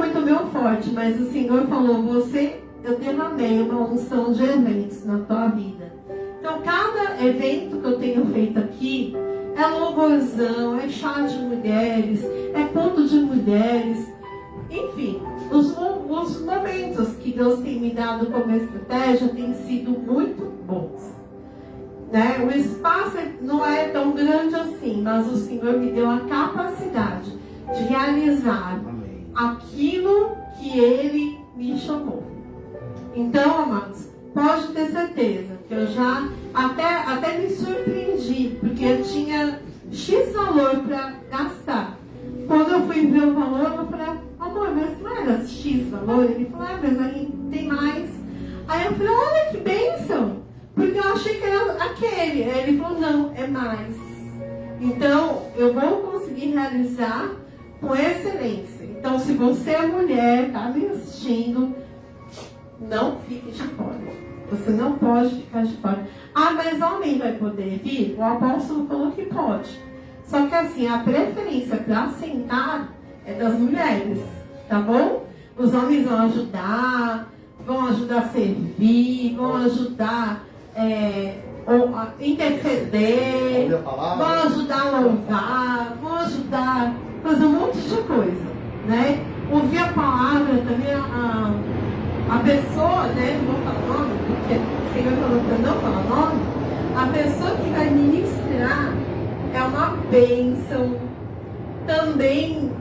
muito meu forte, mas o Senhor falou, eu derramei uma unção de eventos na tua vida. Então, cada evento que eu tenho feito aqui, é louvorzão, é chá de mulheres, é culto de mulheres, enfim, os momentos que Deus tem me dado como estratégia têm sido muito bons. Né? O espaço não é tão grande assim, mas o Senhor me deu a capacidade de realizar aquilo que Ele me chamou. Então, amados, pode ter certeza que eu já até me surpreendi, porque eu tinha X valor para gastar. Quando eu fui ver o valor, eu falei, amor, mas não era X valor? Ele falou, mas aí tem mais. Aí eu falei, olha que bênção, porque eu achei que era aquele. Aí ele falou, não, é mais. Então, eu vou conseguir realizar com excelência. Então, se você é mulher, está me assistindo, não fique de fora. Você não pode ficar de fora. Ah, mas homem vai poder vir? O apóstolo falou que pode. Só que assim, a preferência para sentar é das mulheres, tá bom? Os homens vão ajudar a servir, vão ajudar a interceder, vão ajudar a louvar, vão ajudar a fazer um monte de coisa, né? Ouvir a palavra também, a pessoa, né? Não vou falar nome, porque o Senhor falou para não falar nome. A pessoa que vai ministrar é uma bênção. Também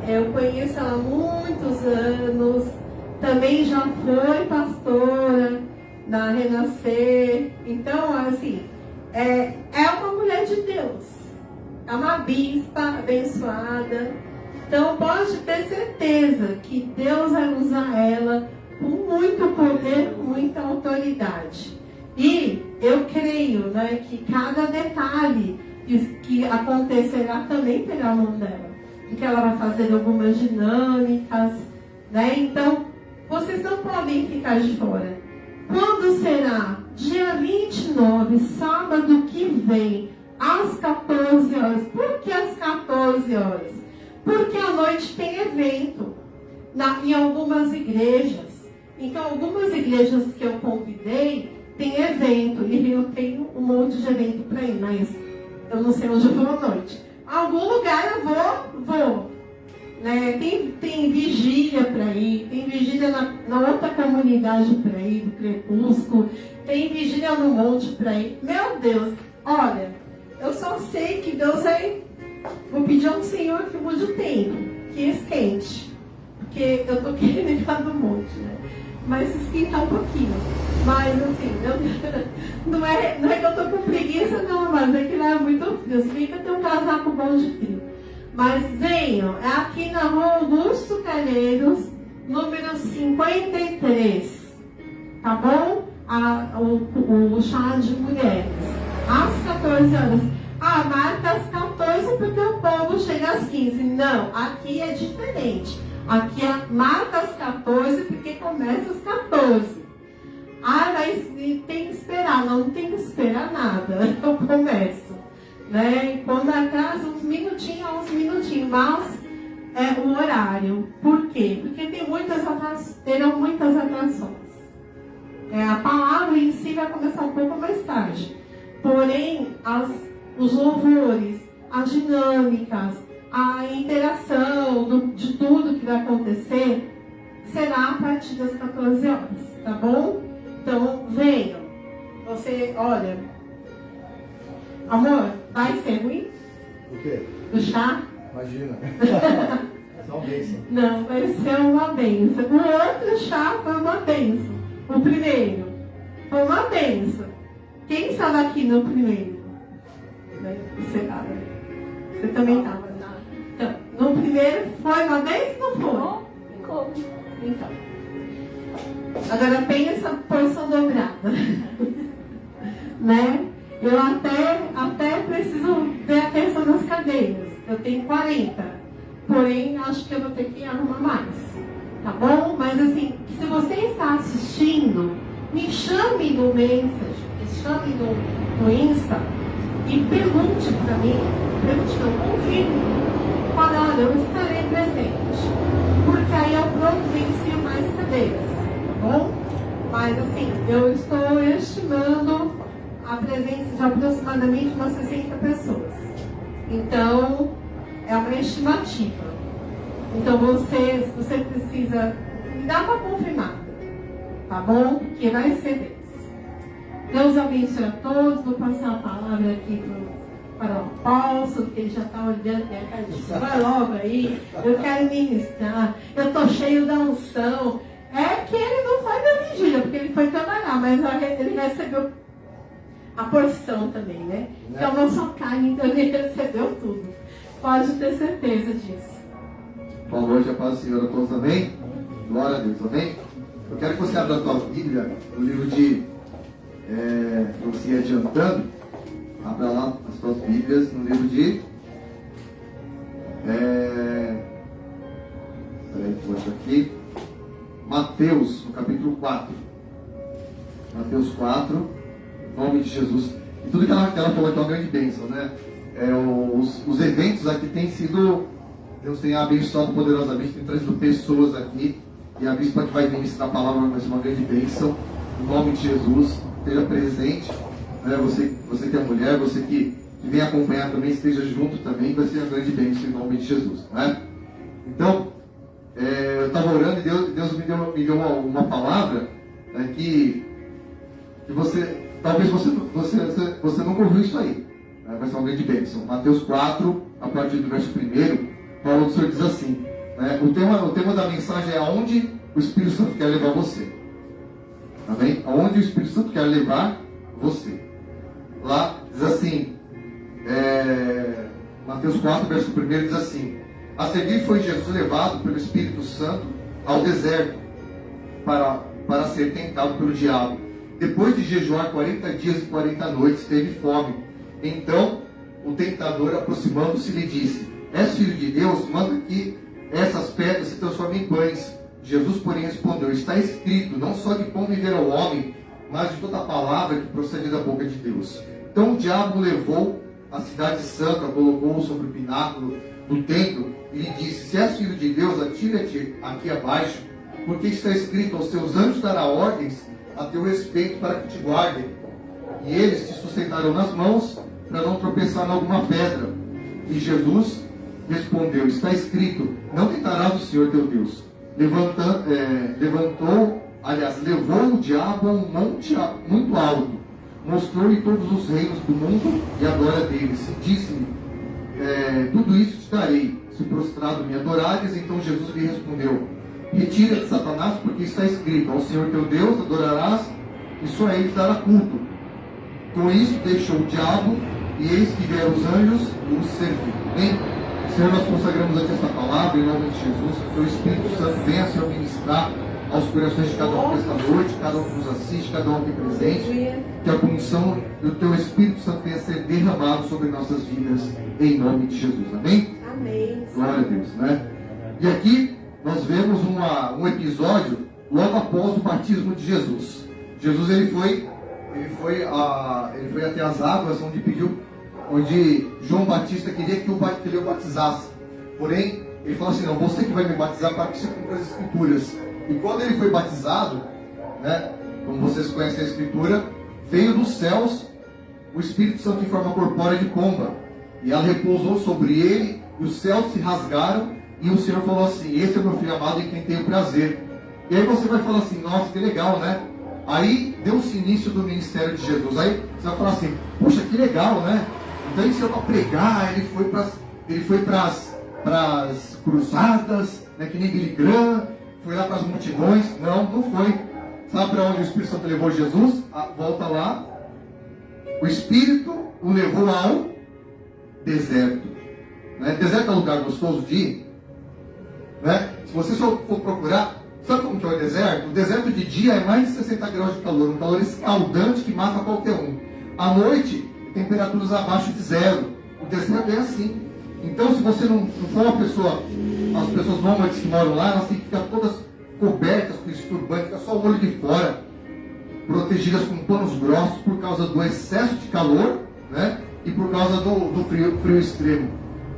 eu conheço ela há muitos anos. Também já foi pastora na Renascer. Então, assim, é uma mulher de Deus. É uma bispa abençoada. Então, pode ter certeza que Deus vai usar ela com muito poder, com muita autoridade. E eu creio, né, que cada detalhe que acontecerá também terá a mão dela. Porque ela vai fazer algumas dinâmicas, né? Então, vocês não podem ficar de fora. Quando será? Dia 29, sábado que vem, às 14 horas. Por que às 14 horas? Porque à noite tem evento em algumas igrejas. Então, algumas igrejas que eu convidei tem evento. E eu tenho um monte de evento para ir, mas eu não sei onde eu vou à noite. Algum lugar eu vou. Né? Tem vigília para ir, tem vigília na outra comunidade para ir, do Crepúsculo, tem vigília no monte para ir. Meu Deus, olha, eu só sei que Deus vou pedir ao Senhor que mude o tempo, que esquente, porque eu tô querendo ir lá no monte, né? Mas esquentar um pouquinho. Mas assim, não é que eu tô com preguiça, não, mas é que lá é muito frio. Se bem que eu tenho um casaco bom de frio. Mas venham, é aqui na rua Augusto Calheiros, número 53. Tá bom? O chá de mulheres. Às 14 horas. Marca às 14 porque o povo chega às 15. Não, aqui é diferente. Aqui marca às 14 porque começa às 14. Mas tem que esperar. Não tem que esperar nada. Eu começo. Né? E quando atrasa uns minutinhos, mas é o horário. Por quê? Porque terão muitas atrações. A palavra em si vai começar um pouco mais tarde. Porém, os louvores, as dinâmicas, a interação de tudo que vai acontecer será a partir das 14 horas, tá bom? Então, venham. Você, olha, amor, vai ser ruim? O quê? O chá? Imagina. É só uma bênção. Não, vai ser uma bênção. O outro chá foi uma bênção. O primeiro foi uma bênção. Quem estava aqui no primeiro? Você estava. Você também estava. Então, no primeiro foi uma vez ou não foi? Como? Então. Agora pensa porção dobrada. Né? Eu até preciso ver a questão das cadeiras. Eu tenho 40. Porém, acho que eu vou ter que arrumar mais. Tá bom? Mas assim, se você está assistindo, me chame no Message, me chame no Insta e pergunte para mim, confirme. Fala, olha, eu estarei presente. Porque aí deles, tá bom? Mas assim, eu estou estimando a presença de aproximadamente umas 60 pessoas. Então, é uma estimativa. Então, você precisa me dar uma confirmada, tá bom? Que vai ser deles. Deus abençoe a todos. Vou passar a palavra aqui para o apóstolo, porque ele já está olhando minha cara e disse, vai logo aí, eu quero ministrar, eu estou cheio da unção. É que ele não foi da vigília, porque ele foi trabalhar, mas ele recebeu a porção também, né? Então não só carne, então ele recebeu tudo. Pode ter certeza disso. Boa noite, a paz do Senhor a todos, amém? Glória a Deus, amém? Eu quero que você abra a tua Bíblia, no livro de, para você ir adiantando, abra lá as tuas Bíblias, no livro de, peraí, vou achar aqui, Mateus, no capítulo 4, Mateus 4, em nome de Jesus. E tudo que ela falou aqui é uma grande bênção, né? Os eventos aqui têm sido, Deus tem abençoado poderosamente, tem trazido pessoas aqui, e a bispa que vai ministrar a palavra vai ser uma grande bênção, em nome de Jesus, esteja presente, né? Você que é mulher, você que vem acompanhar também, esteja junto também, vai ser uma grande bênção em nome de Jesus, né? Então, eu estava orando e Deus me deu uma palavra, né, que você, talvez você nunca ouviu isso aí, né, vai ser uma grande bênção. Mateus 4, a partir do verso 1, Paulo do Senhor diz assim, né, o tema da mensagem é aonde o Espírito Santo quer levar você. Amém? Aonde o Espírito Santo quer levar você. Lá diz assim, Mateus 4, verso 1 diz assim, a seguir foi Jesus levado pelo Espírito Santo ao deserto para ser tentado pelo diabo. Depois de jejuar 40 dias e 40 noites, teve fome. Então o tentador, aproximando-se, lhe disse, és filho de Deus, manda que essas pedras se transformem em pães. Jesus, porém, respondeu, está escrito, não só de pão viverá o homem, mas de toda a palavra que procede da boca de Deus. Então o diabo levou a cidade santa, colocou-o sobre o pináculo do templo e lhe disse, se és filho de Deus, atira-te aqui abaixo, porque está escrito, aos teus anjos dará ordens a teu respeito para que te guardem, e eles te sustentarão nas mãos para não tropeçar em alguma pedra. E Jesus respondeu, está escrito, não tentarás o Senhor teu Deus. Levou o diabo a um monte muito alto, mostrou-lhe todos os reinos do mundo e a glória deles, e disse-lhe, tudo isso te darei, se prostrado me adorares. Então Jesus lhe respondeu, retira-te, Satanás, porque está escrito, ao Senhor teu Deus adorarás, e só a ele dará culto. Com isso deixou o diabo, e eis que vieram os anjos e os serviram. Amém? Senhor, nós consagramos aqui esta palavra em nome de Jesus, que o teu Espírito Santo venha, Senhor, ministrar aos corações de cada um esta noite, cada um que nos assiste, cada um aqui presente, que a condição do teu Espírito Santo venha ser derramado sobre nossas vidas, em nome de Jesus. Amém? Amém. Glória a Deus, né? E aqui nós vemos um episódio logo após o batismo de Jesus. Jesus ele foi até as águas onde João Batista queria que ele o batizasse. Porém, ele falou assim, não, você que vai me batizar para que se cumpra as Escrituras. E quando ele foi batizado, né, como vocês conhecem a Escritura, veio dos céus o Espírito Santo em forma corpórea de pomba. E ela repousou sobre ele, e os céus se rasgaram, e o Senhor falou assim, esse é o meu filho amado em quem tenho prazer. E aí você vai falar assim, nossa, que legal, né? Aí deu-se início do ministério de Jesus. Aí você vai falar assim, poxa, que legal, né? Então ele saiu para pregar, ele foi para as cruzadas, né, que nem Billy Graham, foi lá para as multidões. Não foi. Sabe para onde o Espírito Santo levou Jesus? Volta lá. O Espírito o levou ao deserto. Né? Deserto é um lugar gostoso de ir. Né? Se você só for procurar, sabe como que é o deserto? O deserto de dia é mais de 60 graus de calor, um calor escaldante que mata qualquer um. À noite, temperaturas abaixo de zero. O deserto é assim. Então, se você não for uma pessoa, as pessoas nômades que moram lá, elas têm que ficar todas cobertas com esse turbante, fica só o olho de fora, protegidas com panos grossos por causa do excesso de calor, né? E por causa do frio extremo.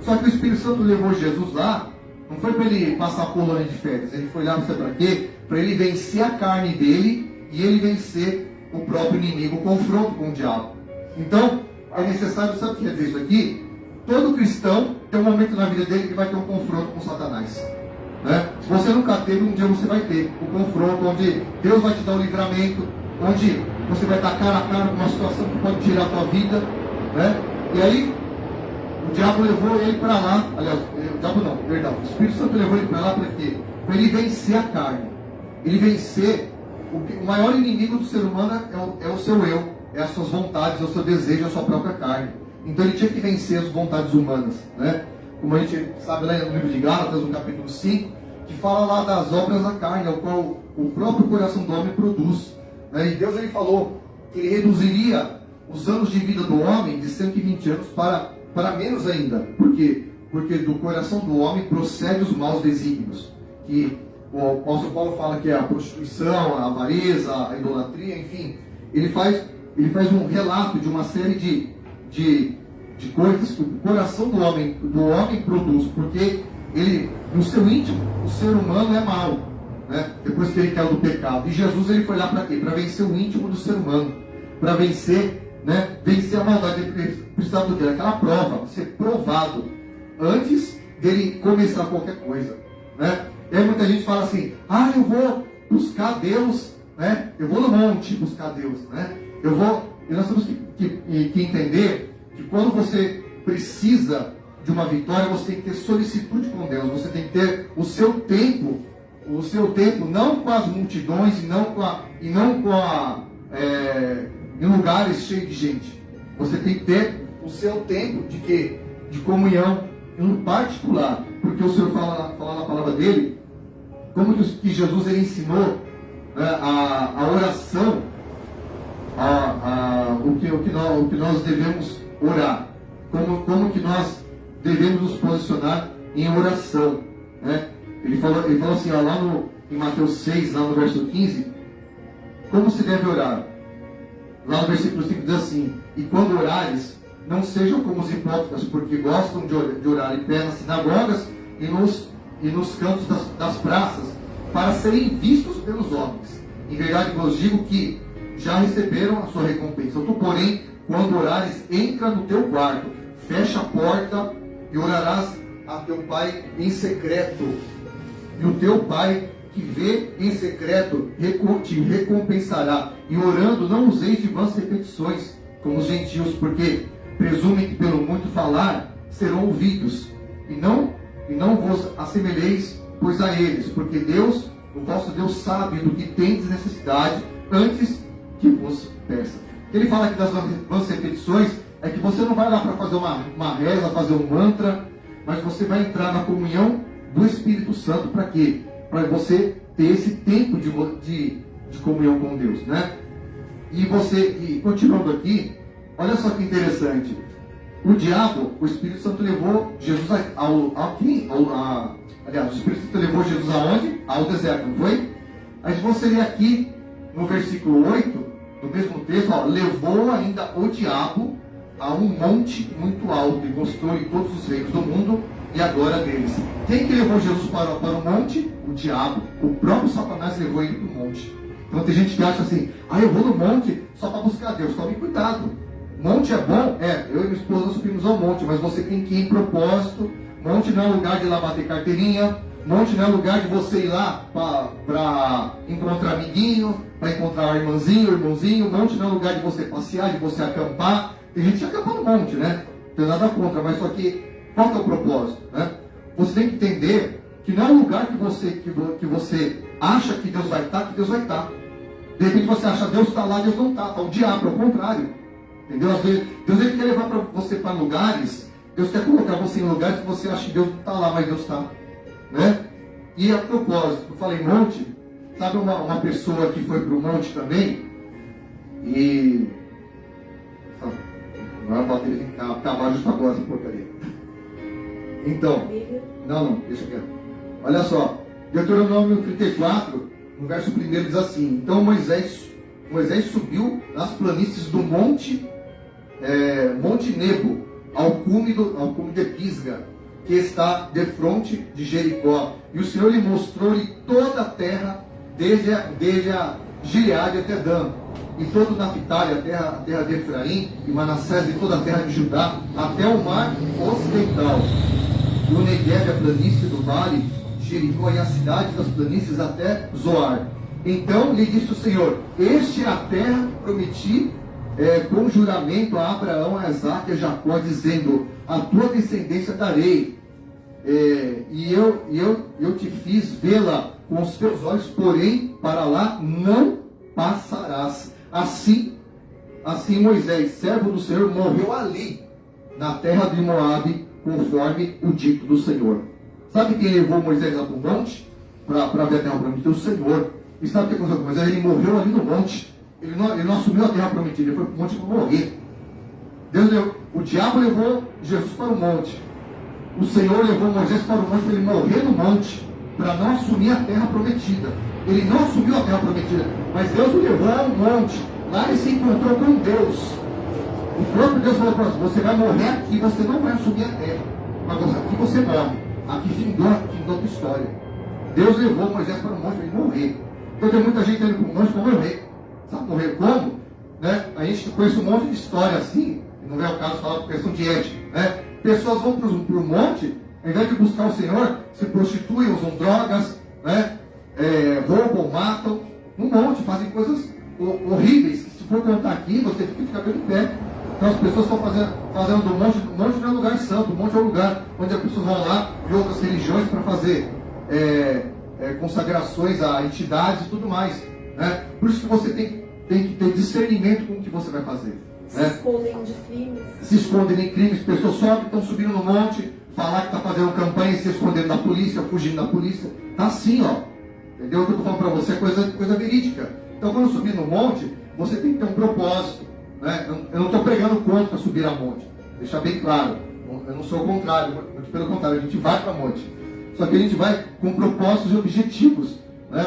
Só que o Espírito Santo levou Jesus lá Não foi para ele passar a colônia de férias. Ele foi lá, não sei para quê? Para ele vencer a carne dele e ele vencer o próprio inimigo, o confronto com o diabo. Então, é necessário, sabe o que quer dizer isso aqui? Todo cristão tem um momento na vida dele que vai ter um confronto com Satanás. Né? Se você nunca teve, um dia você vai ter o confronto, onde Deus vai te dar o livramento, onde você vai estar cara a cara com uma situação que pode tirar a tua vida. Né? E aí, o diabo levou ele para lá, aliás, o diabo não, perdão, o Espírito Santo levou ele para lá para quê? Para ele vencer a carne. Ele vencer, o maior inimigo do ser humano é o seu eu, é as suas vontades, é o seu desejo, é a sua própria carne. Então ele tinha que vencer as vontades humanas, né? Como a gente sabe lá no livro de Gálatas, no capítulo 5, que fala lá das obras da carne, ao qual o próprio coração do homem produz. Né? E Deus ele falou que ele reduziria os anos de vida do homem de 120 anos para menos ainda. Por quê? Porque do coração do homem procede os maus desígnios. Que o apóstolo Paulo fala que é a prostituição, a avareza, a idolatria, enfim. Ele faz um relato de uma série de coisas que o coração do homem produz, porque ele, no seu íntimo, o ser humano é mau, né? Depois que ele caiu do pecado. E Jesus ele foi lá para quê? Para vencer o íntimo do ser humano, para vencer, né? Vencer a maldade. Ele precisava do quê? Aquela prova, ser provado antes dele começar qualquer coisa, né? E aí muita gente fala assim: eu vou buscar Deus, né? Eu vou no monte buscar Deus, né? E nós temos que entender que quando você precisa de uma vitória, você tem que ter solicitude com Deus, você tem que ter o seu tempo não com as multidões em lugares cheios de gente. Você tem que ter o seu tempo de comunhão em particular, porque o Senhor fala na palavra dele como que Jesus ele ensinou, né, a oração, o que nós devemos orar, como que nós devemos nos posicionar em oração, né? Ele falou assim, lá em Mateus 6, lá no verso 15, como se deve orar? Lá no versículo 5 diz assim: e quando orares, não sejam como os hipócritas, porque gostam de orar em pé nas sinagogas e nos cantos das praças, para serem vistos pelos homens. Em verdade vos digo que já receberam a sua recompensa. Tu, porém, quando orares, entra no teu quarto, fecha a porta e orarás a teu pai em secreto. E o teu pai que vê em secreto te recompensará. E orando, não useis de vãs repetições, como os gentios, porque presumem que pelo muito falar serão ouvidos. E não vos assemelheis, pois a eles, porque Deus, o vosso Deus, sabe do que tendes necessidade antes que vos peça. Ele fala aqui das vãs repetições, é que você não vai lá para fazer uma reza, fazer um mantra, mas você vai entrar na comunhão do Espírito Santo. Para quê? Para você ter esse tempo de comunhão com Deus, né? E continuando aqui, olha só que interessante. O diabo, o Espírito Santo levou Jesus aliás, o Espírito Santo levou Jesus aonde? Ao deserto, não foi? Aí você lê aqui no versículo 8 do mesmo texto, levou ainda o diabo a um monte muito alto e mostrou-lhe todos os reinos do mundo e a glória deles. Quem que levou Jesus para o monte? O diabo. O próprio Satanás levou ele para o monte. Então tem gente que acha assim: eu vou no monte só para buscar Deus. Tome cuidado. Monte é bom? Eu e minha esposa subimos ao monte, mas você tem que ir em propósito. Monte não é lugar de ir lá bater carteirinha. Monte não é lugar de você ir lá para encontrar amiguinho, para encontrar irmãozinho. Monte não é lugar de você passear, de você acampar. Tem gente que acampa no monte, né? Não tem nada contra, mas só que qual que é o propósito, né? Você tem que entender que não é um lugar que você acha que Deus vai estar, que Deus vai estar. De repente você acha que Deus está lá, Deus não está. Está o diabo, é o contrário. Entendeu? Às vezes, Deus ele quer levar você para lugares, Deus quer colocar você em lugares que você acha que Deus não está lá, mas Deus está. Né? E a propósito, eu falei monte, sabe uma pessoa que foi para o monte também, e agora a bateria tem que acabar justo agora essa porcaria. Então, não, deixa quieto. Olha só, Deuteronômio 34, no verso 1 diz assim: então Moisés subiu nas planícies do Monte Nebo, ao cume de Pisga, que está de frente de Jericó. E o Senhor lhe mostrou-lhe toda a terra, desde a Gileade até Dan, e todo o Naphtali, a terra de Efraim, e Manassés, e toda a terra de Judá, até o mar ocidental. E o Negueb, a planície do vale de Jericó, e a cidade das planícies até Zoar. Então lhe disse o Senhor: este é a terra que prometi com juramento a Abraão, a Isaque e a Jacó, dizendo: a tua descendência darei. E eu te fiz vê-la com os teus olhos, porém para lá não passarás. Assim Moisés, servo do Senhor, morreu ali, na terra de Moabe, conforme o dito do Senhor. Sabe quem levou Moisés lá para o monte? Para ver a terra prometida? O Senhor. E sabe o que aconteceu com Moisés? Ele morreu ali no monte. Ele não assumiu a terra prometida, ele foi para o monte para morrer. O diabo levou Jesus para o monte. O Senhor levou Moisés para o monte para ele morrer no monte, para não assumir a terra prometida. Ele não assumiu a terra prometida, mas Deus o levou ao monte. Lá ele se encontrou com Deus. O próprio Deus falou para nós: você vai morrer aqui, você não vai assumir a terra. Mas aqui você morre. Aqui findou a tua história. Deus levou Moisés para o monte para ele morrer. Então tem muita gente indo para o monte para morrer. Sabe morrer como? Né? A gente conhece um monte de história assim, não é o caso de falar por questão de ética. Né? Pessoas vão para o monte, ao invés de buscar o Senhor, se prostituem, usam drogas, né? Roubam, matam, no monte, fazem coisas horríveis, que se for contar aqui, você fica de cabelo em pé. Então as pessoas estão fazendo do monte. O monte não é lugar santo, o monte é um lugar onde as pessoas vão lá de outras religiões para fazer consagrações a entidades e tudo mais. Né? Por isso que você tem que ter discernimento com o que você vai fazer. Se escondem de crimes. Se escondem em crimes, pessoas sobem, estão subindo no monte, falar que está fazendo campanha e se escondendo da polícia, fugindo da polícia. Está assim, ó. Entendeu? O que eu estou falando para você é coisa verídica. Então, quando subir no monte, você tem que ter um propósito. Né? Eu não estou pregando contra subir a monte. Deixar bem claro. Eu não sou o contrário. Muito pelo contrário, a gente vai para monte. Só que a gente vai com propósitos e objetivos. Né?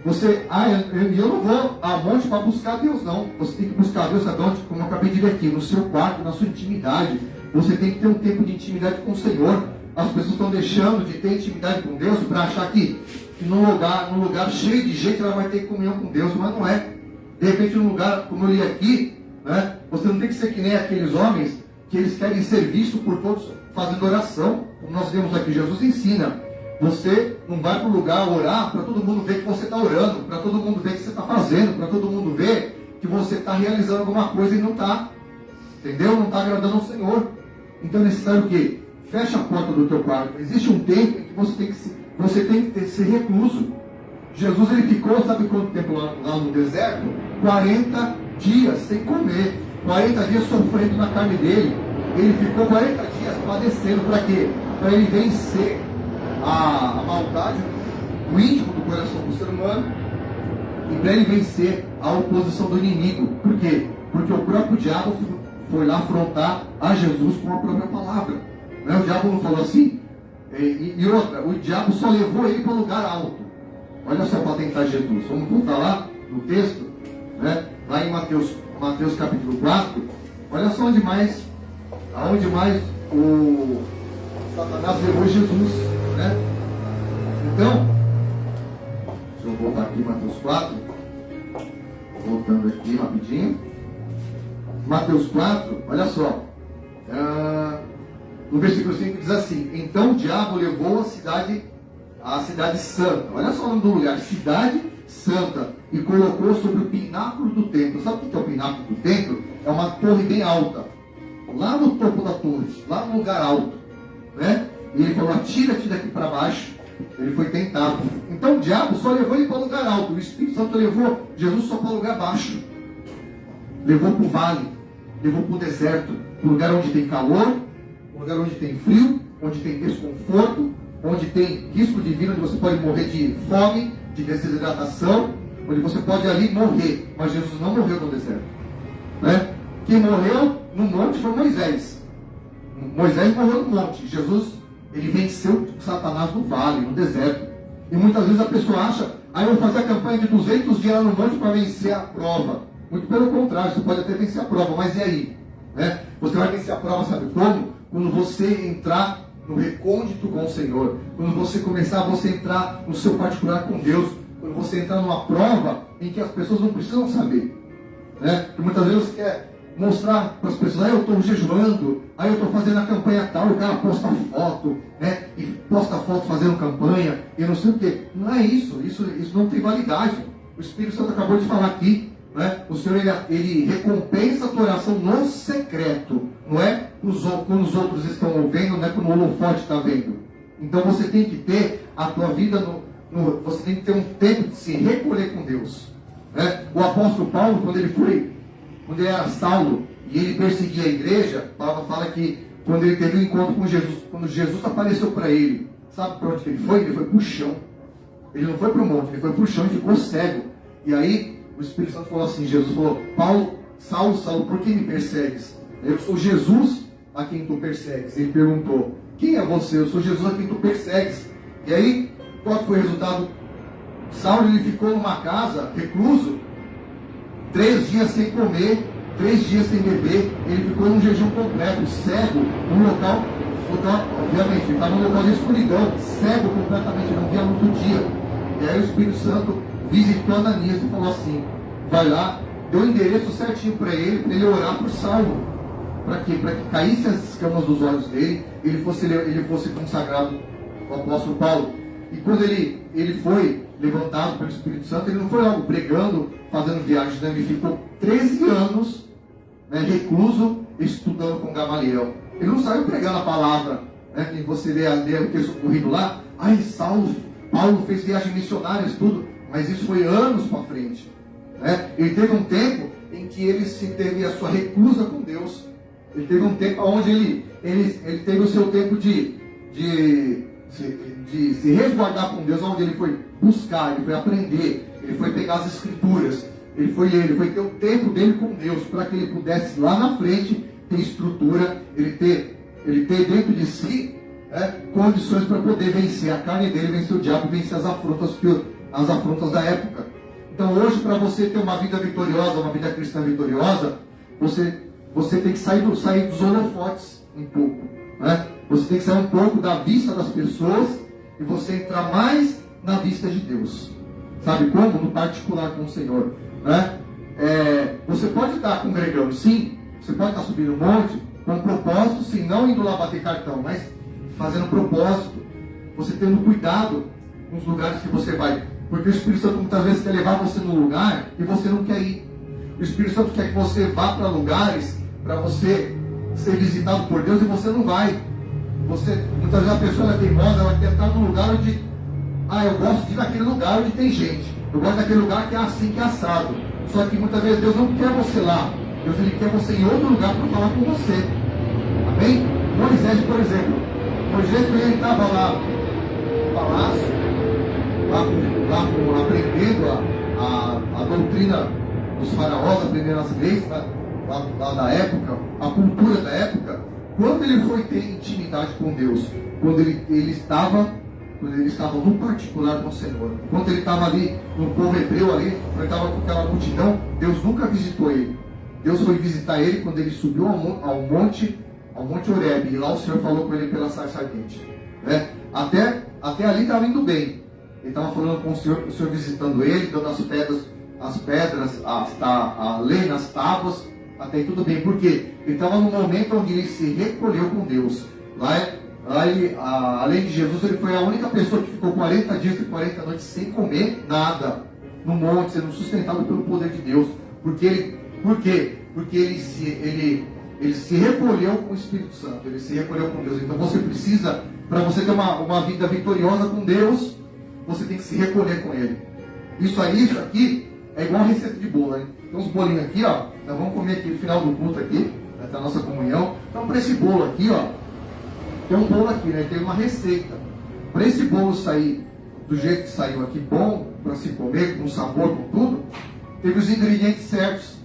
Eu não vou a monte para buscar Deus, não. Você tem que buscar Deus, sabe onde? Como eu acabei de ver aqui, no seu quarto, na sua intimidade. Você tem que ter um tempo de intimidade com o Senhor. As pessoas estão deixando de ter intimidade com Deus para achar que num lugar cheio de gente ela vai ter comunhão com Deus, mas não é. De repente, num lugar, como eu li aqui, né, você não tem que ser que nem aqueles homens que eles querem ser vistos por todos fazendo oração. Como nós vemos aqui, Jesus ensina. Você não vai para o lugar orar para todo mundo ver que você está orando, para todo mundo ver o que você está fazendo, para todo mundo ver que você está realizando alguma coisa e não está. Entendeu? Não está agradando ao Senhor. Então é necessário o quê? Fecha a porta do teu quarto. Existe um tempo em que você tem que ser recluso. Jesus ele ficou, sabe quanto tempo lá no deserto? 40 dias sem comer. 40 dias sofrendo na carne dele. Ele ficou 40 dias padecendo. Para quê? Para ele vencer a maldade, o íntimo do coração do ser humano, e para ele vencer a oposição do inimigo. Por quê? Porque o próprio diabo foi lá afrontar a Jesus com a própria palavra. Né? O diabo não falou assim? E outra, o diabo só levou ele para um lugar alto. Olha só para tentar Jesus. Vamos voltar lá no texto, né? Lá em Mateus capítulo 4. Olha só aonde mais o Satanás levou Jesus. Né? Então, deixa eu voltar aqui Mateus 4, voltando aqui rapidinho. Mateus 4, olha só, no versículo 5 diz assim: então o diabo levou a cidade santa, olha só o nome do lugar, cidade santa, e colocou sobre o pináculo do templo. Sabe o que é o pináculo do templo? É uma torre bem alta, lá no topo da torre, lá no lugar alto, né? E ele falou: atira-te daqui para baixo. Ele foi tentado. Então o diabo só levou ele para o lugar alto. O Espírito Santo levou Jesus só para o lugar baixo. Levou para o vale. Levou para o deserto. Para o lugar onde tem calor. Um lugar onde tem frio. Onde tem desconforto. Onde tem risco de vida. Onde você pode morrer de fome, de desidratação. Onde você pode ali morrer. Mas Jesus não morreu no deserto. Né? Quem morreu no monte foi Moisés. Moisés morreu no monte. Jesus, ele venceu Satanás no vale, no deserto. E muitas vezes a pessoa acha: eu vou fazer a campanha de 200 dias lá no monte para vencer a prova. Muito pelo contrário, você pode até vencer a prova, mas e aí? Né? Você vai vencer a prova, sabe como? Quando você entrar no recôndito com o Senhor, quando você começar a você entrar no seu particular com Deus, quando você entrar numa prova em que as pessoas não precisam saber, né? Porque muitas vezes você quer mostrar para as pessoas, aí eu estou jejuando, aí eu estou fazendo a campanha tal, o cara posta foto, né? E posta foto fazendo campanha, e não sei o que. Não é isso, isso não tem validade. O Espírito Santo acabou de falar aqui, né? O Senhor ele recompensa a tua oração no secreto, não é quando os outros estão vendo, não é quando o holofote está vendo. Então você tem que ter a tua vida, você tem que ter um tempo de se recolher com Deus, né? O apóstolo Paulo, quando ele era Saulo e ele perseguia a igreja, Paulo fala que quando ele teve um encontro com Jesus, quando Jesus apareceu para ele, sabe para onde que ele foi? Ele foi para o chão. Ele não foi para o monte, ele foi para o chão e ficou cego. E aí o Espírito Santo falou assim, Jesus falou, Saulo, Saulo, por que me persegues? Eu sou Jesus a quem tu persegues. Ele perguntou, quem é você? Eu sou Jesus a quem tu persegues. E aí, qual foi o resultado? Saulo ele ficou numa casa, recluso, 3 dias sem comer, 3 dias sem beber, ele ficou num jejum completo, cego, num local, obviamente, ele estava num local de escuridão, cego completamente, não via a luz do dia. E aí o Espírito Santo visitou Ananias e falou assim, vai lá, deu o endereço certinho para ele orar por Saulo. Para quê? Para que caísse as escamas dos olhos dele, ele fosse consagrado ao apóstolo Paulo. E quando ele foi levantado pelo Espírito Santo, ele não foi logo pregando, fazendo viagens, né? Ele ficou 13 anos, né, recluso, estudando com Gamaliel. Ele não saiu pregando a palavra, né? Que você lê o texto ocorrido lá, Paulo fez viagens missionárias, tudo, mas isso foi anos para frente, né? Ele teve um tempo em que ele teve a sua recusa com Deus. Ele teve um tempo onde ele teve o seu tempo de se resguardar com Deus, onde ele foi buscar, ele foi aprender, ele foi pegar as escrituras, ele foi ler, ele foi ter o tempo dele com Deus, para que ele pudesse lá na frente ter estrutura, ele ter dentro de si condições para poder vencer a carne dele, vencer o diabo, vencer as afrontas da época. Então hoje, para você ter uma vida vitoriosa, uma vida cristã vitoriosa, você tem que sair dos holofotes um pouco, né? Você tem que sair um pouco da vista das pessoas e você entrar mais na vista de Deus. Sabe como? No particular com o Senhor, né? Você pode estar congregando, sim. Você pode estar subindo um monte com um propósito, sim, não indo lá bater cartão, mas fazendo propósito. Você tendo cuidado com os lugares que você vai. Porque o Espírito Santo muitas vezes quer levar você num lugar e você não quer ir. O Espírito Santo quer que você vá para lugares para você ser visitado por Deus e você não vai. Muitas vezes a pessoa é teimosa, ela quer estar num lugar onde eu gosto de ir naquele lugar onde tem gente. Eu gosto daquele lugar que é assim, que é assado. Só que muitas vezes Deus não quer você lá. Deus ele quer você em outro lugar para falar com você. Amém? Moisés, por exemplo. Moisés, quando ele estava lá no palácio, aprendendo a doutrina dos faraós, aprendendo as leis lá da época, a cultura da época, quando ele foi ter intimidade com Deus, quando ele estava no particular com o Senhor, quando ele estava ali no povo hebreu ali, quando ele estava com aquela multidão, Deus nunca visitou ele. Deus foi visitar ele quando ele subiu ao monte Horebe, e lá o Senhor falou com ele pela sarça ardente, né? Até ali estava indo bem. Ele estava falando com o Senhor visitando ele, dando as pedras, a lei nas tábuas, até aí tudo bem. Por quê? Ele estava no momento onde ele se recolheu com Deus. Além de Jesus, ele foi a única pessoa que ficou 40 dias e 40 noites sem comer nada, no monte, sendo sustentado pelo poder de Deus. Por quê? Porque ele se recolheu com o Espírito Santo, ele se recolheu com Deus. Então você precisa, para você ter uma vida vitoriosa com Deus, você tem que se recolher com Ele. Isso aqui é igual a receita de bolo, hein? Tem uns bolinhos aqui, ó. Nós vamos comer aqui no final do culto aqui, da nossa comunhão. Então, para esse bolo aqui, ó, tem um bolo aqui, né? Tem uma receita. Para esse bolo sair do jeito que saiu aqui, bom, para se comer, com sabor, com tudo, teve os ingredientes certos,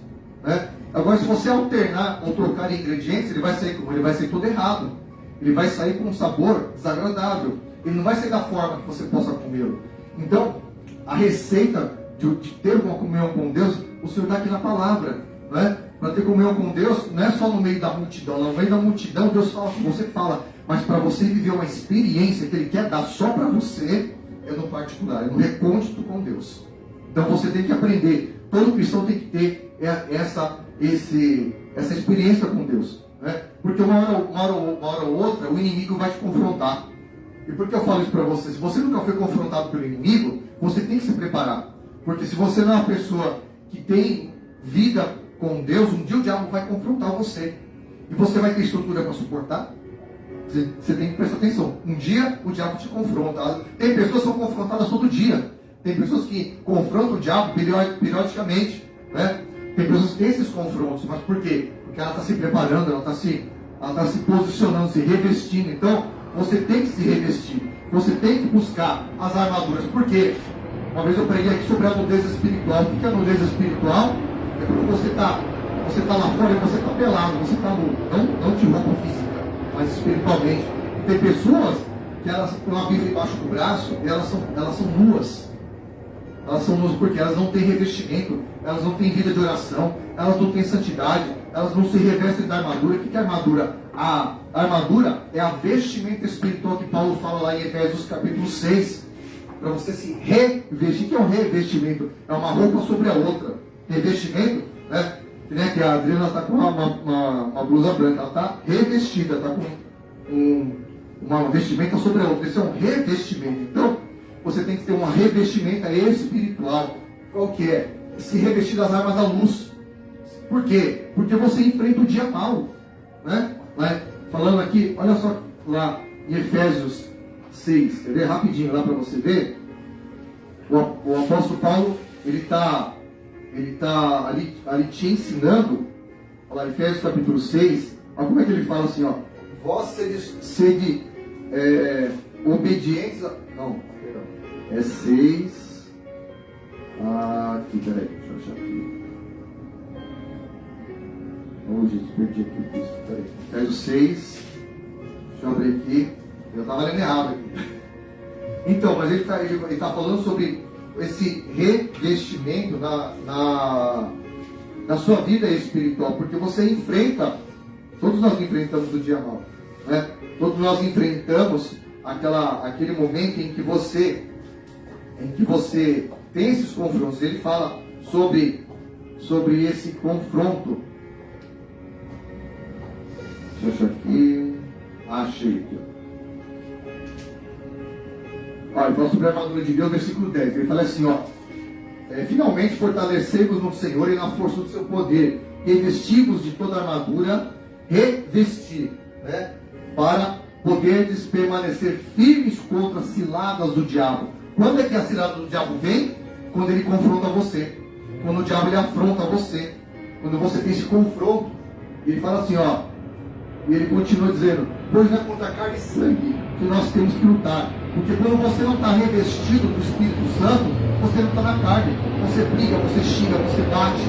né? Agora, se você alternar ou trocar ingredientes, ele vai sair como? Ele vai sair todo errado. Ele vai sair com um sabor desagradável. Ele não vai sair da forma que você possa comê-lo. Então, a receita de ter uma comunhão com Deus, o Senhor dá aqui na palavra, né? Para ter comunhão com Deus, não é só no meio da multidão. No meio da multidão, Deus fala com você, fala. Mas para você viver uma experiência que Ele quer dar só para você, é no particular, é no recôndito com Deus. Então você tem que aprender. Todo cristão tem que ter essa experiência com Deus. Né? Porque uma hora ou outra, o inimigo vai te confrontar. E por que eu falo isso para você? Se você nunca foi confrontado pelo inimigo, você tem que se preparar. Porque se você não é uma pessoa que tem vida com Deus, um dia o diabo vai confrontar você. E você vai ter estrutura para suportar? Você tem que prestar atenção. Um dia o diabo te confronta. Tem pessoas que são confrontadas todo dia. Tem pessoas que confrontam o diabo periodicamente. Né? Tem pessoas que têm esses confrontos. Mas por quê? Porque ela está se preparando, ela está se posicionando, se revestindo. Então, você tem que se revestir. Você tem que buscar as armaduras. Por quê? Uma vez eu preguei aqui sobre a nudez espiritual. O que é a nudez espiritual? É quando você está lá fora e você está pelado, você está nu. Não de roupa física, mas espiritualmente. Tem pessoas que elas têm uma Bíblia embaixo do braço e elas são nuas. Elas são nuas porque elas não têm revestimento, elas não têm vida de oração, elas não têm santidade, elas não se revestem da armadura. O que é armadura? A armadura é a vestimenta espiritual que Paulo fala lá em Efésios capítulo 6. Para você se revestir. O que é um revestimento? É uma roupa sobre a outra. Revestimento, né? Que a Adriana está com uma blusa branca, ela está revestida, está com uma vestimenta sobre a outra. Isso é um revestimento. Então, você tem que ter uma revestimenta espiritual. Qual que é? Se revestir das armas da luz. Por quê? Porque você enfrenta o dia mal. Né? Falando aqui, olha só lá em Efésios 6. Quer ver rapidinho lá para você ver? O apóstolo Paulo, ele está ali te ensinando. Olha lá, Efésios capítulo 6. Olha como é que ele fala assim, ó. Vós sede obedientes a... Não, perdão. É 6. Aqui, peraí, deixa eu achar aqui. Oh, gente, perdi aqui o texto. Peraí. Efésios 6. Deixa eu abrir aqui. Eu estava lendo errado aqui. Então, mas ele tá falando sobre esse revestimento na sua vida espiritual. Porque você enfrenta, todos nós enfrentamos o dia mal. Né? Todos nós enfrentamos aquele momento em que você tem esses confrontos. Ele fala sobre esse confronto. Deixa eu achar aqui. Achei aqui. Ele fala sobre a armadura de Deus, versículo 10. Ele fala assim, ó. Finalmente fortalecei-vos no Senhor e na força do seu poder. Revesti-vos de toda a armadura. Revestir, né? Para poderdes permanecer firmes contra as ciladas do diabo. Quando é que a cilada do diabo vem? Quando ele confronta você. Quando o diabo ele afronta você. Quando você tem esse confronto. Ele fala assim, ó. E ele continua dizendo, pois não é contra carne e sangue que nós temos que lutar. Porque quando você não está revestido do Espírito Santo, você não está na carne. Você briga, você xinga, você bate.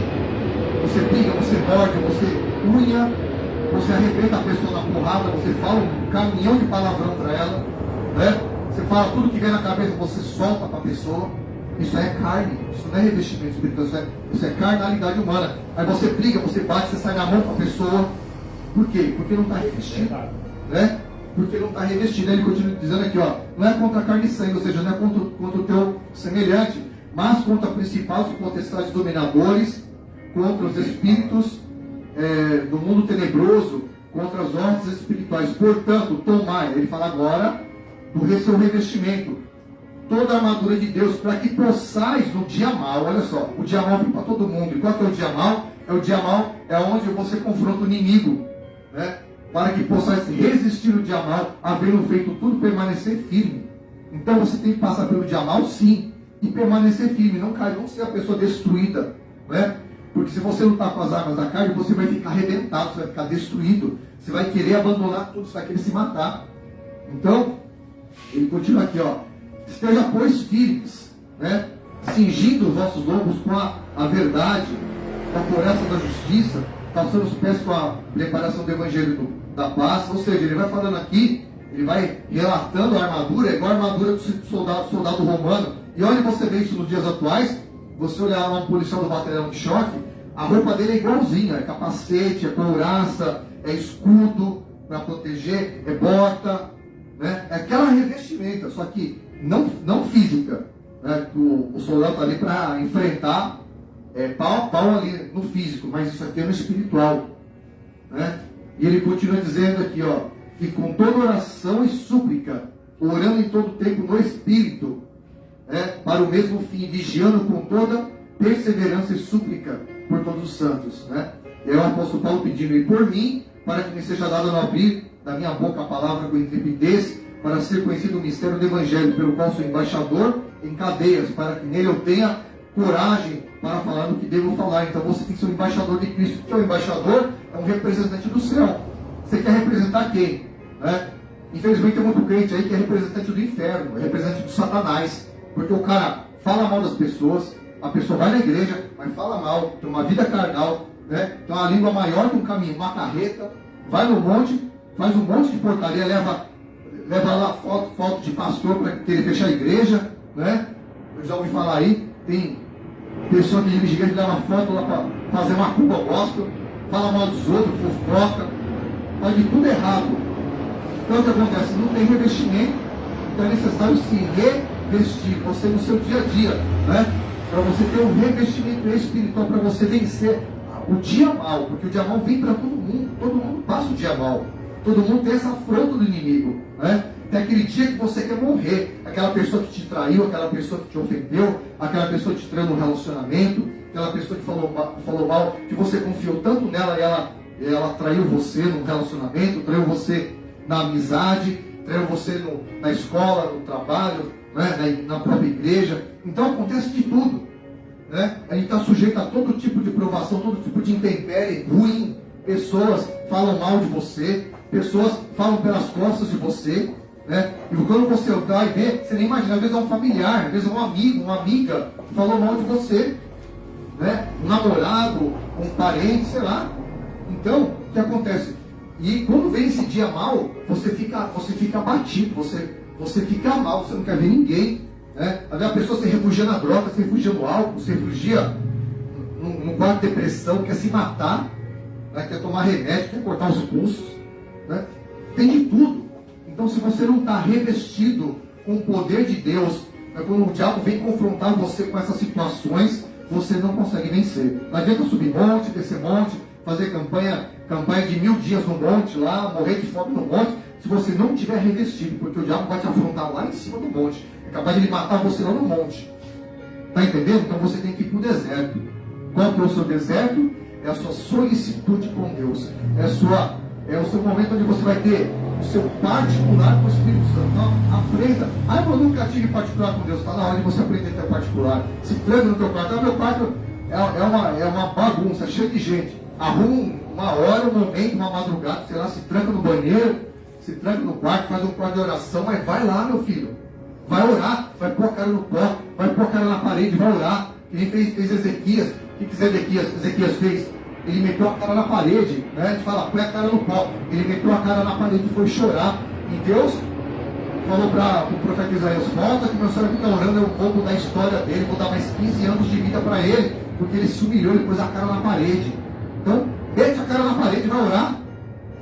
Você briga, você morde, você unha. Você arrebenta a pessoa na porrada, você fala um caminhão de palavrão para ela. Né? Você fala tudo que vem na cabeça, você solta para a pessoa. Isso é carne, isso não é revestimento espiritual, isso é carnalidade humana. Aí você briga, você bate, você sai na mão para a pessoa. Por quê? Porque não está revestido. Né? Porque não está revestido. Ele continua dizendo aqui, ó, não é contra carne e sangue, ou seja, não é contra o teu semelhante, mas contra principais e potestades dominadores, contra os espíritos do mundo tenebroso, contra as ordens espirituais. Portanto, tomai, ele fala agora, do seu revestimento, toda a armadura de Deus, para que possais no dia mal. Olha só, o dia mal vem para todo mundo. E qual que é o dia mal? O dia mal é onde você confronta o inimigo, né? Para que possais resistir o dia mal, havendo feito tudo, permanecer firme. Então você tem que passar pelo dia mal, sim, e permanecer firme, não cair, não ser a pessoa destruída, né? Porque se você lutar com as armas da carne, você vai ficar arrebentado, você vai ficar destruído, você vai querer abandonar tudo, você vai querer se matar. Então, ele continua aqui, ó. Esteja, pois, firmes, né? Cingindo os vossos lombos com a verdade, com a couraça da justiça, calçando os pés com a preparação do evangelho da paz. Ou seja, ele vai falando aqui, ele vai relatando a armadura, igual a armadura do soldado romano. E olha, você vê isso nos dias atuais. Você olhar lá um policial do batalhão de choque, A roupa dele é igualzinha, é capacete, é couraça, é escudo para proteger, é bota, né? É aquela revestimenta, só que não física, né? O soldado está ali para enfrentar pau a pau ali no físico, mas isso aqui é no espiritual, né? E ele continua dizendo aqui, ó, que com toda oração e súplica, orando em todo tempo no Espírito, para o mesmo fim, vigiando com toda perseverança e súplica por todos os santos, né? E aí o apóstolo Paulo pedindo, e por mim, para que me seja dado no abrir da minha boca a palavra com intrepidez, para ser conhecido o mistério do Evangelho, pelo qual sou embaixador em cadeias, para que nele eu tenha coragem para falar do que devo falar. Então você tem que ser um embaixador de Cristo, porque o embaixador é um representante do céu. Você quer representar quem? Né? Infelizmente tem muito crente aí que é representante do inferno, é representante do Satanás, porque o cara fala mal das pessoas, a pessoa vai na igreja, mas fala mal, tem uma vida carnal, né? Tem uma língua maior que um caminho, uma carreta, vai no monte, faz um monte de porcaria, leva lá foto de pastor para querer fechar a igreja, né? Eu já ouvi falar aí, tem pessoa que dirige igreja, leva foto lá para fazer uma culpa gospel, fala mal dos outros, fofoca, faz de tudo errado. Então o que acontece? Não tem revestimento, então é necessário se revestir, você no seu dia a dia, né? Para você ter um revestimento espiritual, para você vencer o dia mal, porque o dia mal vem para todo mundo passa o dia mal, todo mundo tem essa afronta do inimigo, né? Tem aquele dia que você quer morrer, aquela pessoa que te traiu, aquela pessoa que te ofendeu, aquela pessoa que te traiu no relacionamento, aquela pessoa que falou mal, que você confiou tanto nela e ela traiu você no relacionamento, traiu você na amizade, traiu você na escola, no trabalho, né? na própria igreja. Então acontece de tudo, né? A gente está sujeito a todo tipo de provação, todo tipo de intempérie ruim. Pessoas falam mal de você, pessoas falam pelas costas de você, né? E quando você vai ver, você nem imagina, às vezes é um familiar, às vezes é um amigo, uma amiga que falou mal de você, né? Um namorado, um parente, sei lá. Então, o que acontece? E quando vem esse dia mal, você fica abatido, você fica mal, você não quer ver ninguém, né? Às vezes a pessoa se refugia na droga, se refugia no álcool, se refugia no quadro de depressão, quer se matar, né? Quer tomar remédio, quer cortar os pulsos, né? Tem de tudo. Então, se você não está revestido com o poder de Deus, né? Quando o diabo vem confrontar você com essas situações, você não consegue vencer. Não adianta subir monte, descer monte, fazer campanha de 1000 dias no monte lá, morrer de fome no monte, se você não tiver revestido, porque o diabo vai te afrontar lá em cima do monte, é capaz de ele matar você lá no monte. Está entendendo? Então você tem que ir para o deserto. Qual que é o seu deserto? É a sua solicitude com Deus. É o seu momento onde você vai ter o seu particular com o Espírito Santo. Então, aprenda. Eu nunca tive particular com Deus. Está na hora de você aprender a ter particular. Se tranca no teu quarto. Meu quarto é uma bagunça, cheio de gente. Arruma uma hora, um momento, uma madrugada, sei lá, se tranca no banheiro, se tranca no quarto, faz um quarto de oração, mas vai lá, meu filho. Vai orar, vai pôr a cara no pó, vai pôr a cara na parede, vai orar. Que nem fez Ezequias. O que Ezequias fez? Ele meteu a cara na parede, né? A gente fala, põe a cara no pó. Ele meteu a cara na parede e foi chorar. E Deus falou para o profeta Isaías, volta que meu senhor fica orando, eu vou mudar a história dele, vou dar mais 15 anos de vida para ele, porque ele se humilhou, ele pôs a cara na parede. Então, mete a cara na parede e vai orar.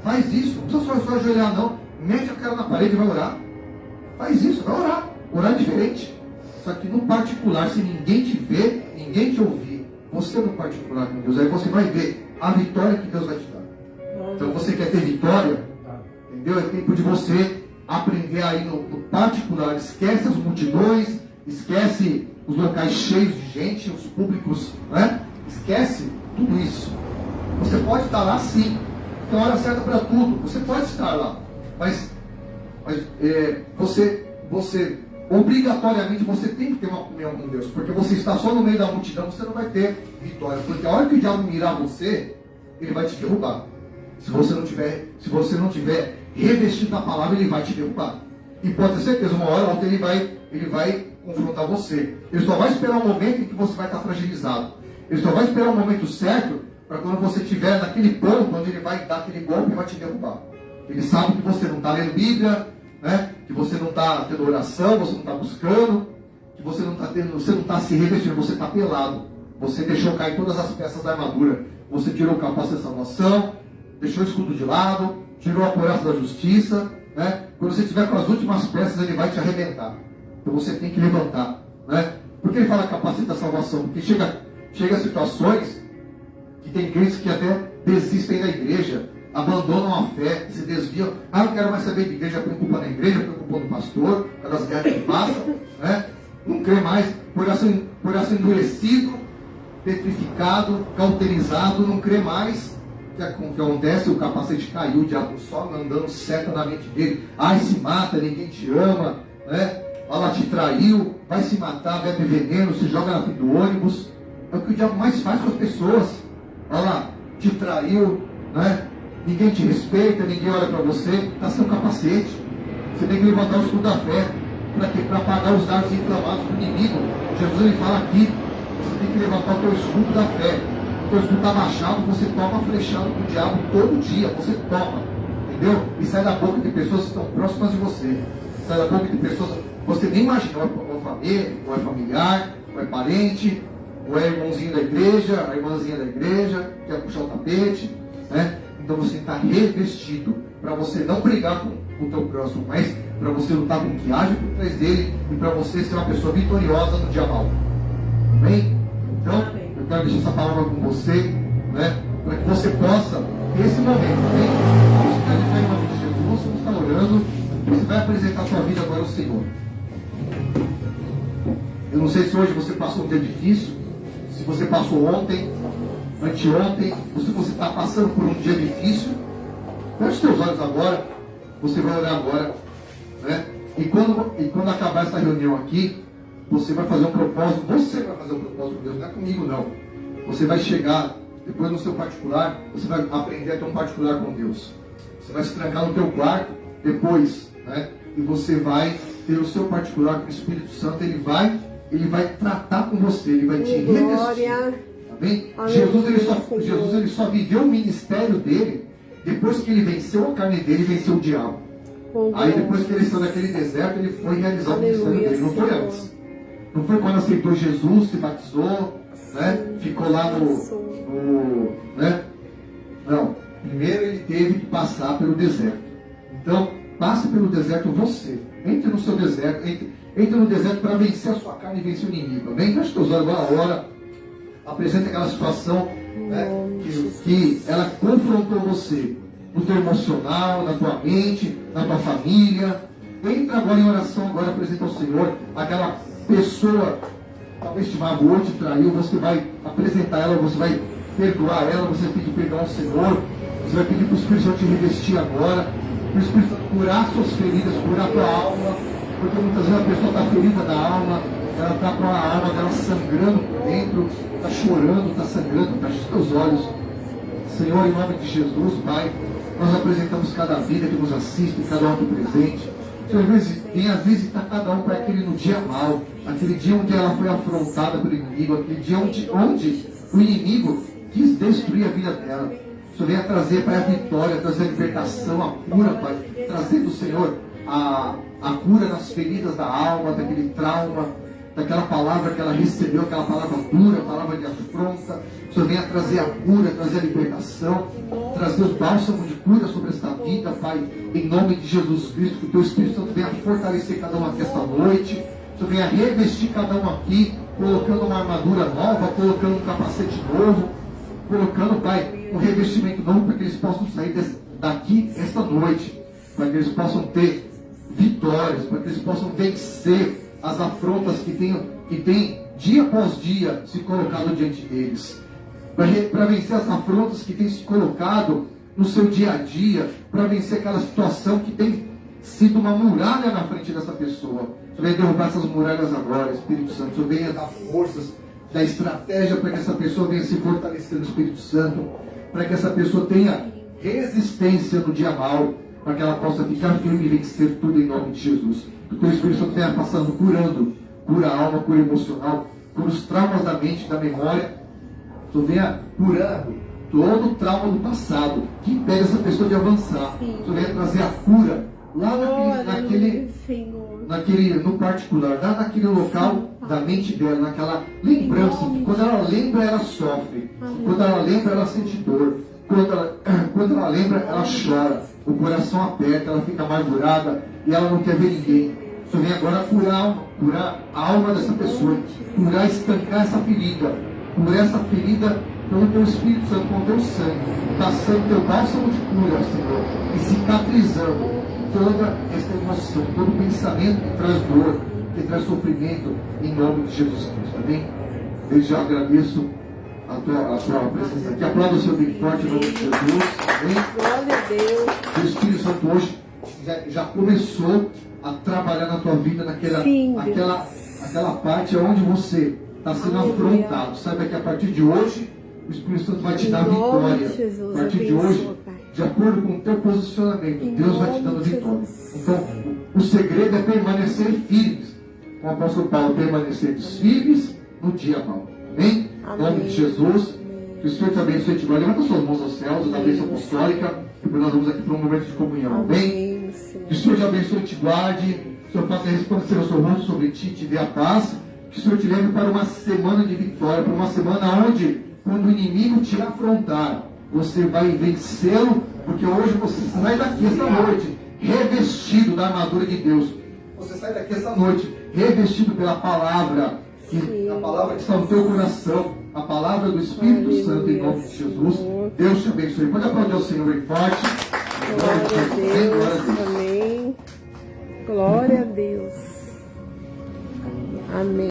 Faz isso, não precisa só ajoelhar não. Mete a cara na parede e vai orar. Faz isso, vai orar. Orar é diferente. Só que no particular, se ninguém te ver, ninguém te ouvir, você no particular com Deus, aí você vai ver a vitória que Deus vai te dar. Então você quer ter vitória, entendeu? É tempo de você aprender aí no particular. Esquece as multidões, esquece os locais cheios de gente, os públicos, né? Esquece tudo isso. Você pode estar lá sim, tem hora certa para tudo, você pode estar lá, mas você obrigatoriamente você tem que ter uma comunhão com Deus, porque você está só no meio da multidão, você não vai ter vitória, porque a hora que o diabo mirar você, ele vai te derrubar. Se você não tiver revestido na palavra, ele vai te derrubar. E pode ter certeza, uma hora ou outra ele vai confrontar você. Ele só vai esperar o momento em que você vai estar fragilizado. Ele só vai esperar o momento certo para quando você estiver naquele ponto onde ele vai dar aquele golpe e vai te derrubar. Ele sabe que você não está lendo Bíblia, né? Que você não está tendo oração, você não está buscando, que você não está se revestindo, você está pelado. Você deixou cair todas as peças da armadura. Você tirou o capacete da salvação, deixou o escudo de lado, tirou a couraça da justiça, né? Quando você estiver com as últimas peças, ele vai te arrebentar. Então você tem que levantar, né? Por que ele fala capacete da salvação? Porque chega situações que tem crentes que até desistem da igreja, abandonam a fé, se desviam. Ah, não quero mais saber de igreja, põe culpa na igreja, põe culpa no pastor, pelas guerras que passam, né? Não crê mais, por essa endurecido, petrificado, cauterizado, não crê mais. O que acontece? O capacete caiu, o diabo só andando seta na mente dele. Ai, se mata, ninguém te ama, né? Ela te traiu, vai se matar, bebe veneno, se joga na frente do ônibus. É o que o diabo mais faz com as pessoas. Olha lá, te traiu, né? Ninguém te respeita, ninguém olha para você, está sem um capacete. Você tem que levantar o escudo da fé. Para quê? Para apagar os dardos inflamados do inimigo. Jesus ele fala aqui, você tem que levantar o teu escudo da fé. O teu escudo está baixado, você toma flechando com o diabo todo dia, você toma. Entendeu? E sai da boca de pessoas que estão próximas de você. Sai da boca de pessoas que você nem imagina, ou é família, ou é familiar, ou é parente, ou é irmãozinho da igreja, a irmãzinha da igreja, que quer puxar o tapete, né? Então você está revestido para você não brigar com o teu próximo, mas para você lutar com o que age por trás dele e para você ser uma pessoa vitoriosa no dia mal. Amém? Então, eu quero deixar essa palavra com você, né? Para que você possa ter esse momento, amém? Você está em nome de Jesus, você está orando, você vai apresentar a sua vida agora ao Senhor. Eu não sei se hoje você passou um dia difícil, se você passou ontem, anteontem, ou se você está passando por um dia difícil. Feche os teus olhos agora, você vai orar agora, né? E quando acabar essa reunião aqui, você vai fazer um propósito, você vai fazer um propósito com Deus, não é comigo não. Você vai chegar, depois no seu particular, você vai aprender a ter um particular com Deus. Você vai se trancar no teu quarto, depois, né? E você vai ter o seu particular com o Espírito Santo, ele vai tratar com você, ele vai te revestir. Amém? Jesus ele só viveu o ministério dele depois que ele venceu a carne dele e venceu o diabo. Aí depois que ele saiu daquele deserto, ele foi realizar o ministério dele, não foi antes. Não foi quando aceitou Jesus, se batizou, né? Ficou lá né? Não. Primeiro ele teve que passar pelo deserto. Então, passe pelo deserto você. Entre no seu deserto, entre no deserto para vencer a sua carne e vencer o inimigo. Amém? Feche teus olhos agora. Apresenta aquela situação, né, que ela confrontou você no teu emocional, na tua mente, na tua família. Entra agora em oração, agora apresenta ao Senhor aquela pessoa, talvez te magoou, te traiu, você vai apresentar ela, você vai perdoar ela, você vai pedir perdão ao Senhor, você vai pedir para o Espírito Santo te revestir agora, para o Espírito Santo curar suas feridas, curar a tua alma, porque muitas vezes a pessoa está ferida da alma, ela está com a alma dela sangrando por dentro, está chorando, está sangrando. Feche os teus olhos. Senhor, em nome de Jesus, Pai, nós apresentamos cada vida que nos assiste, cada um aqui presente. Senhor, venha visitar cada um para aquele no dia mal, aquele dia onde ela foi afrontada pelo inimigo, aquele dia onde o inimigo quis destruir a vida dela. Senhor, venha trazer, Pai, a vitória, trazer a libertação, a cura, Pai, trazer do Senhor a cura das feridas da alma, daquele trauma, daquela palavra que ela recebeu, aquela palavra dura, palavra de afronta. O Senhor venha trazer a cura, trazer a libertação, trazer o bálsamo de cura sobre esta vida, Pai, em nome de Jesus Cristo, que o Teu Espírito Santo venha fortalecer cada um aqui esta noite. O Senhor venha revestir cada um aqui, colocando uma armadura nova, colocando um capacete novo, colocando, Pai, um revestimento novo, para que eles possam sair daqui esta noite, para que eles possam ter vitórias, para que eles possam vencer as afrontas que tem dia após dia se colocado diante deles, para vencer as afrontas que tem se colocado no seu dia a dia, para vencer aquela situação que tem sido uma muralha na frente dessa pessoa. O Senhor venha derrubar essas muralhas agora, Espírito Santo. O Senhor venha dar forças, dar estratégia para que essa pessoa venha se fortalecer no Espírito Santo, para que essa pessoa tenha resistência no dia mal, para que ela possa ficar firme e vencer tudo em nome de Jesus. Que o Teu Espírito Santo venha passando, cura a alma, cura emocional, cura os traumas da mente, da memória. Tu venha curando todo o trauma do passado que impede essa pessoa de avançar. Tu venha trazer a cura lá no particular, naquele local da mente dela, naquela lembrança, que quando ela lembra, ela sofre. Quando ela lembra, ela sente dor. Quando ela lembra, ela chora. O coração aperta, ela fica amargurada e ela não quer ver ninguém. Só vem agora curar a alma dessa pessoa, curar, estancar essa ferida, curar essa ferida com o teu Espírito Santo, com o teu sangue, passando teu bálsamo de cura, Senhor, e cicatrizando toda essa emoção, todo pensamento que traz dor, que traz sofrimento, em nome de Jesus Cristo, amém? Eu já agradeço a tua presença aqui, aplauda o seu bem forte em nome de Jesus, amém? Glória a Deus. O Espírito Santo hoje já começou a trabalhar na tua vida, aquela parte onde você está sendo afrontado. Saiba que a partir de hoje, o Espírito Santo vai te dar vitória. A partir de hoje, de acordo com o teu posicionamento, Deus vai te dando vitória. Então, o segredo é permanecer firmes. Com o apóstolo Paulo, permanecer firmes no dia mau. Amém? Em nome de Jesus. Que o Senhor te abençoe e te guarde. Levanta suas mãos aos céus, da bênção apostólica. Depois nós vamos aqui para um momento de comunhão. Amém? Que o Senhor te abençoe e te guarde. Que o Senhor faça resplandecer o seu rosto sobre ti, te dê a paz. Que o Senhor te leve para uma semana de vitória, para uma semana onde, quando o inimigo te afrontar, você vai vencê-lo, porque hoje você sai daqui esta noite revestido da armadura de Deus. Você sai daqui esta noite revestido pela palavra, a palavra que está no teu coração, a palavra do Espírito Santo, em nome de Jesus. Deus te abençoe. Pode aplaudir o Senhor bem forte. Glória a Deus. Amém. Glória a Deus. Amém.